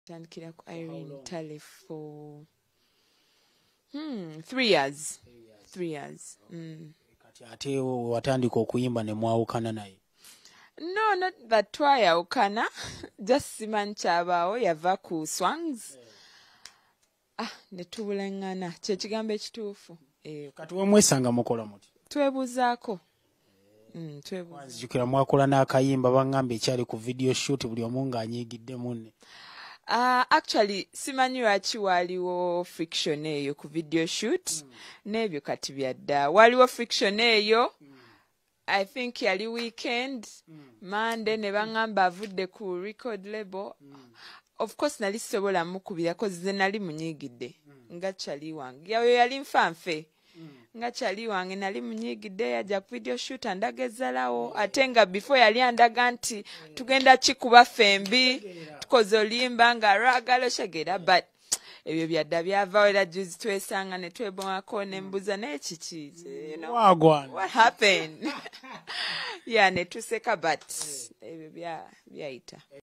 Tandikira ku Irene Ntale for 3 years. 3 years. Kati ate watandika okuyimba ne mwawukana naye. No, not that twayawukana. Just simanyi kyabaawo yava ku Swangs. Ne tubulengana. Kye kigambo ekituufu. Kati we mwesanga mukola muti? Twebuuzaako. Nzijukira mwakola n'akayimba bangamba ekyali ku video shoot buli omu ng'anyiigidde munne. Actually, simanyi lwaki waliwo friction eyo ku video shoot. N'ebyo kati byadda. Waliwo friction eyo. I think yali weekend. Monday ne bangamba avudde ku record label. Of course nali sobola mukubira kozi ze nali munyiigidde. Nga chali wange. Yali nfanfe. Nga chali wange nali munyiigidde yajja ku video shoot andagezalawo. Ate nga before yali andaga nti tugenda kikuba fembi. Tukoze olimba nga ragalo shagera. But ebyo byadda byavaawo era juzi twesanga ne twebomako ne mbuza n'ekiki. You know, what happened? Yeah, ne tuseka but ebyo byayita.